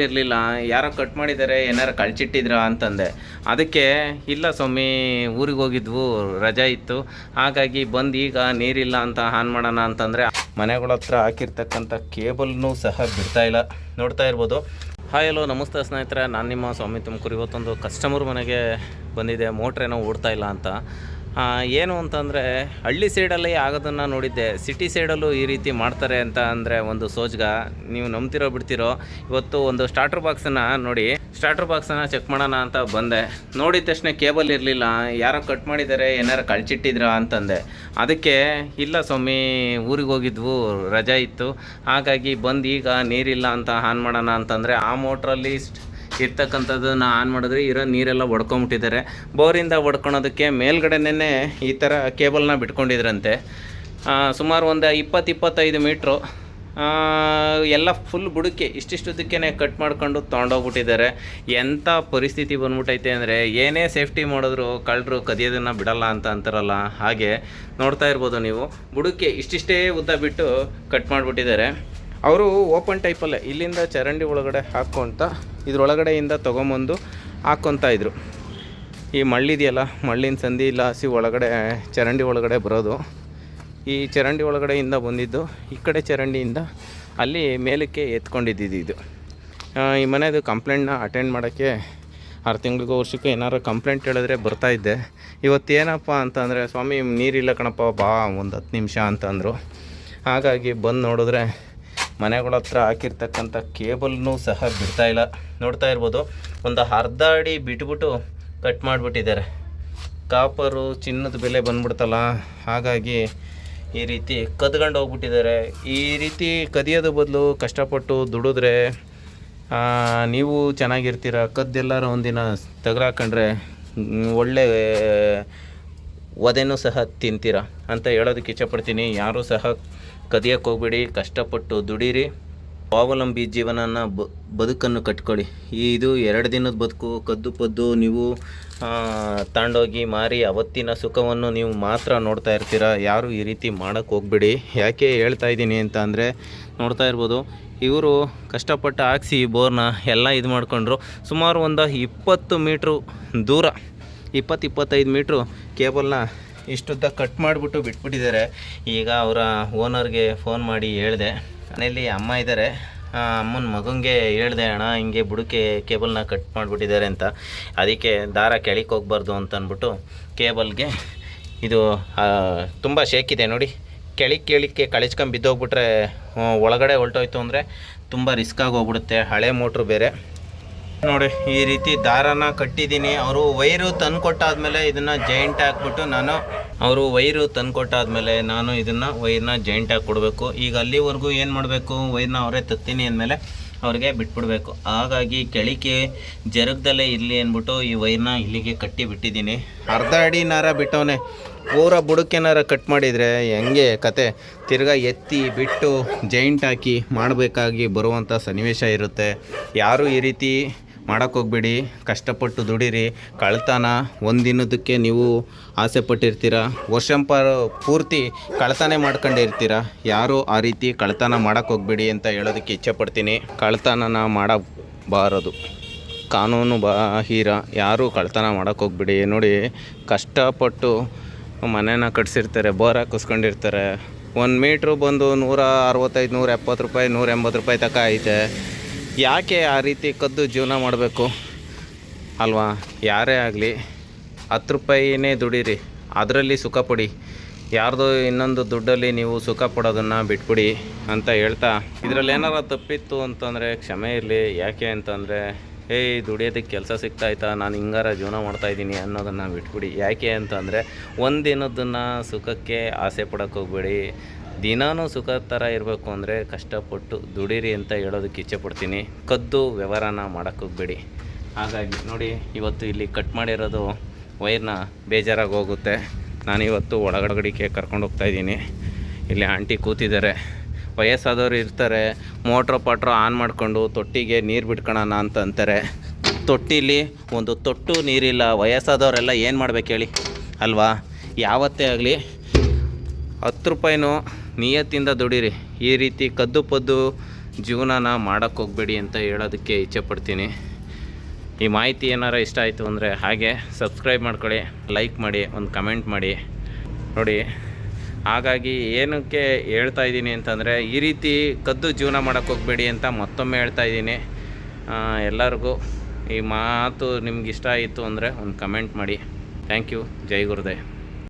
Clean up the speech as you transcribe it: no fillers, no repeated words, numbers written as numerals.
ಇರಲಿಲ್ಲ, ಯಾರೋ ಕಟ್ ಮಾಡಿದ್ದಾರೆ, ಏನಾರು ಕಳ್ಚಿಟ್ಟಿದ್ರ ಅಂತಂದೆ. ಅದಕ್ಕೆ ಇಲ್ಲ ಸ್ವಾಮಿ, ಊರಿಗೆ ಹೋಗಿದ್ವು, ರಜಾ ಇತ್ತು, ಹಾಗಾಗಿ ಬಂದು ಈಗ ನೀರಿಲ್ಲ ಅಂತ ಆನ್ ಮಾಡೋಣ ಅಂತಂದರೆ ಮನೆಗಳ ಹತ್ರ ಹಾಕಿರ್ತಕ್ಕಂಥ ಕೇಬಲ್ನೂ ಸಹ ಬಿಡ್ತಾ ಇಲ್ಲ. ನೋಡ್ತಾ ಇರ್ಬೋದು. ಹಾಯ್ ಹಲೋ ನಮಸ್ತೆ ಸ್ನೇಹಿತರೆ, ನಾನು ನಿಮ್ಮ ಸ್ವಾಮಿ ತುಮಕೂರು. ಇವತ್ತೊಂದು ಕಸ್ಟಮರ್ ಮನೆಗೆ ಬಂದಿದೆ, ಮೋಟ್ರೇನೋ ಓಡ್ತಾ ಇಲ್ಲ ಅಂತ. ಏನು ಅಂತಂದರೆ ಹಳ್ಳಿ ಸೈಡಲ್ಲಿ ಆಗೋದನ್ನು ನೋಡಿದ್ದೆ, ಸಿಟಿ ಸೈಡಲ್ಲೂ ಈ ರೀತಿ ಮಾಡ್ತಾರೆ ಅಂತ ಅಂದರೆ ಒಂದು ಸೋಜ್ಗ. ನೀವು ನಂಬ್ತಿರೋ ಬಿಡ್ತಿರೋ, ಇವತ್ತು ಒಂದು ಸ್ಟಾರ್ಟರ್ ಬಾಕ್ಸನ್ನು ನೋಡಿ, ಸ್ಟಾರ್ಟರ್ ಬಾಕ್ಸನ್ನು ಚೆಕ್ ಮಾಡೋಣ ಅಂತ ಬಂದೆ. ನೋಡಿದ ತಕ್ಷಣ ಕೇಬಲ್ ಇರಲಿಲ್ಲ, ಯಾರೋ ಕಟ್ ಮಾಡಿದ್ದಾರೆ, ಏನಾರು ಕಳ್ಚಿಟ್ಟಿದ್ರ ಅಂತಂದೆ. ಅದಕ್ಕೆ ಇಲ್ಲ ಸ್ವಾಮಿ, ಊರಿಗೆ ಹೋಗಿದ್ವು, ರಜಾ ಇತ್ತು, ಹಾಗಾಗಿ ಬಂದು ಈಗ ನೀರಿಲ್ಲ ಅಂತ ಆನ್ ಮಾಡೋಣ ಅಂತಂದರೆ ಆ ಮೋಟ್ರಲ್ಲಿ ಇರ್ತಕ್ಕಂಥದ್ದನ್ನು ಆನ್ ಮಾಡಿದ್ರೆ ಇರೋ ನೀರೆಲ್ಲ ಒಡ್ಕೊಂಬಿಟ್ಟಿದ್ದಾರೆ. ಬೋರಿಂದ ಒಡ್ಕೊಳೋದಕ್ಕೆ ಮೇಲ್ಗಡೆನೇ ಈ ಥರ ಕೇಬಲ್ನ ಬಿಟ್ಕೊಂಡಿದ್ರಂತೆ. ಸುಮಾರು ಒಂದು 20-25 ಮೀಟ್ರು ಎಲ್ಲ ಫುಲ್ ಬುಡಕ್ಕೆ ಇಷ್ಟಿಷ್ಟುದಕ್ಕೇ ಕಟ್ ಮಾಡ್ಕೊಂಡು ತೊಗೊಂಡೋಗ್ಬಿಟ್ಟಿದ್ದಾರೆ. ಎಂಥ ಪರಿಸ್ಥಿತಿ ಬಂದ್ಬಿಟ್ಟೈತೆ ಅಂದರೆ, ಏನೇ ಸೇಫ್ಟಿ ಮಾಡಿದ್ರು ಕಳ್ಳರು ಕದಿಯೋದನ್ನು ಬಿಡಲ್ಲ ಅಂತ ಅಂತಾರಲ್ಲ, ಹಾಗೆ ನೋಡ್ತಾ ಇರ್ಬೋದು ನೀವು. ಬುಡಕ್ಕೆ ಇಷ್ಟಿಷ್ಟೇ ಉದ್ದ ಬಿಟ್ಟು ಕಟ್ ಮಾಡಿಬಿಟ್ಟಿದ್ದಾರೆ. ಅವರು ಓಪನ್ ಟೈಪಲ್ಲೇ ಇಲ್ಲಿಂದ ಚರಂಡಿ ಒಳಗಡೆ ಹಾಕ್ಕೊತ ಇದ್ರೊಳಗಡೆಯಿಂದ ತೊಗೊಂಬಂದು ಹಾಕ್ಕೊತಾ ಇದ್ರು. ಈ ಮಳ್ಳಿದೆಯಲ್ಲ, ಮಳ್ಳಿನ ಸಂದಿ ಲಾಸಿ ಒಳಗಡೆ ಚರಂಡಿ ಒಳಗಡೆ ಬರೋದು. ಈ ಚರಂಡಿ ಒಳಗಡೆಯಿಂದ ಬಂದಿದ್ದು ಈ ಕಡೆ ಚರಂಡಿಯಿಂದ ಅಲ್ಲಿ ಮೇಲಕ್ಕೆ ಎತ್ಕೊಂಡಿದ್ದು ಇದು. ಈ ಮನೆಯದು ಕಂಪ್ಲೇಂಟ್ನ ಅಟೆಂಡ್ ಮಾಡೋಕ್ಕೆ 6 ತಿಂಗಳಿಗೋ ವರ್ಷಕ್ಕೂ ಏನಾರು ಕಂಪ್ಲೇಂಟ್ ಹೇಳಿದ್ರೆ ಬರ್ತಾಯಿದ್ದೆ. ಇವತ್ತೇನಪ್ಪ ಅಂತಂದರೆ, ಸ್ವಾಮಿ ನೀರಿಲ್ಲ ಕಣಪ್ಪ, ಬಾ ಒಂದು 10 ನಿಮಿಷ ಅಂತಂದರು. ಹಾಗಾಗಿ ಬಂದು ನೋಡಿದ್ರೆ ಮನೆಗಳ ಹತ್ರ ಹಾಕಿರ್ತಕ್ಕಂಥ ಕೇಬಲ್ನೂ ಸಹ ಬಿಡ್ತಾ ಇಲ್ಲ. ನೋಡ್ತಾ ಇರ್ಬೋದು, ಒಂದು ಅರ್ಧ ಅಡಿ ಬಿಟ್ಬಿಟ್ಟು ಕಟ್ ಮಾಡಿಬಿಟ್ಟಿದ್ದಾರೆ. ಕಾಪರು ಚಿನ್ನದ ಬೆಲೆ ಬಂದ್ಬಿಡ್ತಲ್ಲ, ಹಾಗಾಗಿ ಈ ರೀತಿ ಕದ್ಕೊಂಡು ಹೋಗ್ಬಿಟ್ಟಿದ್ದಾರೆ. ಈ ರೀತಿ ಕದಿಯೋದು ಬದಲು ಕಷ್ಟಪಟ್ಟು ದುಡಿದ್ರೆ ನೀವು ಚೆನ್ನಾಗಿರ್ತೀರ. ಕದ್ದೆಲ್ಲರೂ ಒಂದಿನ ತೆಗೆದಾಕೊಂಡ್ರೆ ಒಳ್ಳೆ ಒದೆನೂ ಸಹ ತಿಂತೀರ ಅಂತ ಹೇಳೋದಕ್ಕೆ ಇಷ್ಟಪಡ್ತೀನಿ. ಯಾರೂ ಸಹ ಕದಿಯೋಕ್ಕೆ ಹೋಗ್ಬೇಡಿ, ಕಷ್ಟಪಟ್ಟು ದುಡೀರಿ, ಸ್ವಾವಲಂಬಿ ಜೀವನನ ಬದುಕನ್ನು ಕಟ್ಕೊಳ್ಳಿ. ಇದು 2 ದಿನದ ಬದುಕು. ಕದ್ದು ಪದ್ದು ನೀವು ತಗೊಂಡೋಗಿ ಮಾರಿ ಅವತ್ತಿನ ಸುಖವನ್ನು ನೀವು ಮಾತ್ರ ನೋಡ್ತಾ ಇರ್ತೀರ. ಯಾರು ಈ ರೀತಿ ಮಾಡೋಕ್ಕೆ ಹೋಗ್ಬೇಡಿ. ಯಾಕೆ ಹೇಳ್ತಾ ಇದ್ದೀನಿ ಅಂತ ಅಂದರೆ, ನೋಡ್ತಾ ಇರ್ಬೋದು, ಇವರು ಕಷ್ಟಪಟ್ಟು ಹಾಕ್ಸಿ ಬೋರ್ನ ಎಲ್ಲ ಇದು ಮಾಡಿಕೊಂಡ್ರು. ಸುಮಾರು ಒಂದು 20 ಮೀಟ್ರು ದೂರ, 20-25 ಮೀಟ್ರು ಕೇಬಲ್ನ ಇಷ್ಟುದ್ದ ಕಟ್ ಮಾಡಿಬಿಟ್ಟು ಬಿಟ್ಬಿಟ್ಟಿದ್ದಾರೆ. ಈಗ ಅವರ ಓನರ್ಗೆ ಫೋನ್ ಮಾಡಿ ಹೇಳಿದೆ, ಮನೇಲಿ ಅಮ್ಮ ಇದ್ದಾರೆ, ಅಮ್ಮನ ಮಗನಿಗೆ ಹೇಳಿದೆ, ಅಣ್ಣ ಹಿಂಗೆ ಬುಡಕ್ಕೆ ಕೇಬಲ್ನ ಕಟ್ ಮಾಡಿಬಿಟ್ಟಿದ್ದಾರೆ ಅಂತ. ಅದಕ್ಕೆ ದಾರ ಕೆಳಕ್ಕೆ ಹೋಗ್ಬಾರ್ದು ಅಂತ ಅಂದ್ಬಿಟ್ಟು ಕೇಬಲ್ಗೆ ಇದು ತುಂಬ ಶೇಕಿದೆ ನೋಡಿ, ಕೆಳಕ್ಕೆ ಕಳಿಸ್ಕೊಂಡು ಬಿದ್ದೋಗ್ಬಿಟ್ರೆ ಒಳಗಡೆ ಹೊಲ್ಟೋಯ್ತು ಅಂದರೆ ತುಂಬ ರಿಸ್ಕಾಗಿ ಹೋಗ್ಬಿಡುತ್ತೆ. ಹಳೆ ಮೋಟ್ರು ಬೇರೆ ನೋಡಿ. ಈ ರೀತಿ ದಾರನ ಕಟ್ಟಿದ್ದೀನಿ. ಅವರು ವೈರು ತಂದು ಕೊಟ್ಟಾದ್ಮೇಲೆ ಇದನ್ನು ಜಾಯಿಂಟ್ ಹಾಕ್ಬಿಟ್ಟು ನಾನು ಇದನ್ನು ವೈರ್ನ ಜಾಯಿಂಟ್ ಹಾಕಿ ಕೊಡಬೇಕು. ಈಗ ಅಲ್ಲಿವರೆಗೂ ಏನು ಮಾಡಬೇಕು, ವೈರ್ನ ಅವರೇ ತತ್ತೀನಿ ಅಂದಮೇಲೆ ಅವ್ರಿಗೆ ಬಿಟ್ಬಿಡ್ಬೇಕು. ಹಾಗಾಗಿ ಕೆಳಕ್ಕೆ ಜರುಗ್ದಲ್ಲೇ ಇರಲಿ ಅಂದ್ಬಿಟ್ಟು ಈ ವೈರ್ನ ಇಲ್ಲಿಗೆ ಕಟ್ಟಿ ಬಿಟ್ಟಿದ್ದೀನಿ. ಅರ್ಧ ಅಡಿ ನಾರ ಬಿಟ್ಟವನೇ, ಪೂರ ಬುಡಕ್ಕೇನಾರ ಕಟ್ ಮಾಡಿದರೆ ಹೆಂಗೆ ಕತೆ, ತಿರ್ಗಾ ಎತ್ತಿ ಬಿಟ್ಟು ಜಾಯಿಂಟ್ ಹಾಕಿ ಮಾಡಬೇಕಾಗಿ ಬರುವಂಥ ಸನ್ನಿವೇಶ ಇರುತ್ತೆ. ಯಾರೂ ಈ ರೀತಿ ಮಾಡೋಕ್ಕೋಗ್ಬೇಡಿ, ಕಷ್ಟಪಟ್ಟು ದುಡೀರಿ. ಕಳ್ತನ ಒಂದಿನದಕ್ಕೆ ನೀವು ಆಸೆ ಪಟ್ಟಿರ್ತೀರ, ಪೂರ್ತಿ ಕಳ್ತನ ಮಾಡ್ಕೊಂಡಿರ್ತೀರ. ಯಾರೂ ಆ ರೀತಿ ಕಳ್ತನ ಮಾಡೋಕ್ಕೋಗ್ಬೇಡಿ ಅಂತ ಹೇಳೋದಕ್ಕೆ ಇಚ್ಛೆಪಡ್ತೀನಿ. ಕಳ್ತನ ಮಾಡಬಾರದು, ಕಾನೂನು ಬಾಹಿರ. ಯಾರೂ ಕಳ್ತನ ಮಾಡೋಕ್ಕೋಗ್ಬೇಡಿ. ನೋಡಿ, ಕಷ್ಟಪಟ್ಟು ಮನೇನ ಕಟ್ಸಿರ್ತಾರೆ, ಬೋರ್ ಹಾಕಿಸ್ಕೊಂಡಿರ್ತಾರೆ. 1 ಮೀಟ್ರು ಬಂದು 165, 170 ರೂಪಾಯಿ, 180 ರೂಪಾಯಿ ತನಕ ಐತೆ. ಯಾಕೆ ಆ ರೀತಿ ಕದ್ದು ಜೀವನ ಮಾಡಬೇಕು ಅಲ್ವಾ? ಯಾರೇ ಆಗಲಿ 10 ರೂಪಾಯಿನೇ ದುಡೀರಿ, ಅದರಲ್ಲಿ ಸುಖ ಪಡಿ. ಯಾರ್ದು ಇನ್ನೊಂದು ದುಡ್ಡಲ್ಲಿ ನೀವು ಸುಖ ಪಡೋದನ್ನು ಬಿಟ್ಬಿಡಿ ಅಂತ ಹೇಳ್ತಾ, ಇದರಲ್ಲಿ ಏನಾರ ತಪ್ಪಿತ್ತು ಅಂತಂದರೆ ಕ್ಷಮೆ ಇರಲಿ. ಯಾಕೆ ಅಂತಂದರೆ, ದುಡಿಯೋದಕ್ಕೆ ಕೆಲಸ ಸಿಗ್ತಾಯ್ತಾ, ನಾನು ಹಿಂಗಾರ ಜೀವನ ಮಾಡ್ತಾಯಿದ್ದೀನಿ ಅನ್ನೋದನ್ನು ಬಿಟ್ಬಿಡಿ. ಯಾಕೆ ಅಂತಂದರೆ, ಒಂದಿನದನ್ನು ಸುಖಕ್ಕೆ ಆಸೆ ಪಡೋಕ್ಕೆ ಹೋಗ್ಬೇಡಿ. ದಿನಾನೂ ಸುಖ ಥರ ಇರಬೇಕು ಅಂದರೆ ಕಷ್ಟಪಟ್ಟು ದುಡೀರಿ ಅಂತ ಹೇಳೋದಕ್ಕೆ ಇಚ್ಛೆಪಡ್ತೀನಿ. ಕದ್ದು ವ್ಯವಹಾರನ ಮಾಡೋಕ್ಕೆ ಹೋಗ್ಬೇಡಿ. ಹಾಗಾಗಿ ನೋಡಿ, ಇವತ್ತು ಇಲ್ಲಿ ಕಟ್ ಮಾಡಿರೋದು ವೈರ್ನ ಬೇಜಾರಾಗಿ ಹೋಗುತ್ತೆ. ನಾನಿವತ್ತು ಒಳಗಡೆಗೆ ಕರ್ಕೊಂಡು ಹೋಗ್ತಾಯಿದ್ದೀನಿ. ಇಲ್ಲಿ ಆಂಟಿ ಕೂತಿದ್ದಾರೆ, ವಯಸ್ಸಾದವರು ಇರ್ತಾರೆ, ಮೋಟ್ರು ಆನ್ ಮಾಡಿಕೊಂಡು ತೊಟ್ಟಿಗೆ ನೀರು ಬಿಟ್ಕೊಳ್ಳೋಣ ಅಂತ ಅಂತಾರೆ. ತೊಟ್ಟಿಲಿ ಒಂದು ತೊಟ್ಟು ನೀರಿಲ್ಲ. ವಯಸ್ಸಾದವರೆಲ್ಲ ಏನು ಮಾಡ್ಬೇಕು ಹೇಳಿ ಅಲ್ವಾ? ಯಾವತ್ತೇ ಆಗಲಿ 10 ರೂಪಾಯಿನೂ ನಿಯತ್ತಿಂದ ದುಡೀರಿ. ಈ ರೀತಿ ಕದ್ದು ಪದ್ದು ಜೀವನನ ಮಾಡೋಕ್ಕೆ ಹೋಗಬೇಡಿ ಅಂತ ಹೇಳೋದಕ್ಕೆ ಇಚ್ಛೆಪಡ್ತೀನಿ. ಈ ಮಾಹಿತಿ ಏನಾರ ಇಷ್ಟ ಆಯಿತು ಅಂದರೆ ಹಾಗೆ ಸಬ್ಸ್ಕ್ರೈಬ್ ಮಾಡ್ಕೊಳ್ಳಿ, ಲೈಕ್ ಮಾಡಿ, ಒಂದು ಕಮೆಂಟ್ ಮಾಡಿ ನೋಡಿ. ಹಾಗಾಗಿ ಏನಕ್ಕೆ ಹೇಳ್ತಾ ಇದ್ದೀನಿ ಅಂತಂದರೆ, ಈ ರೀತಿ ಕದ್ದು ಜೀವನ ಮಾಡೋಕ್ಕೆ ಹೋಗಬೇಡಿ ಅಂತ ಮತ್ತೊಮ್ಮೆ ಹೇಳ್ತಾ ಇದ್ದೀನಿ. ಎಲ್ಲರಿಗೂ ಈ ಮಾತು ನಿಮ್ಗೆ ಇಷ್ಟ ಆಯಿತು ಅಂದರೆ ಒಂದು ಕಮೆಂಟ್ ಮಾಡಿ. Thank you. ಜೈ ಗುರುದೇವ್.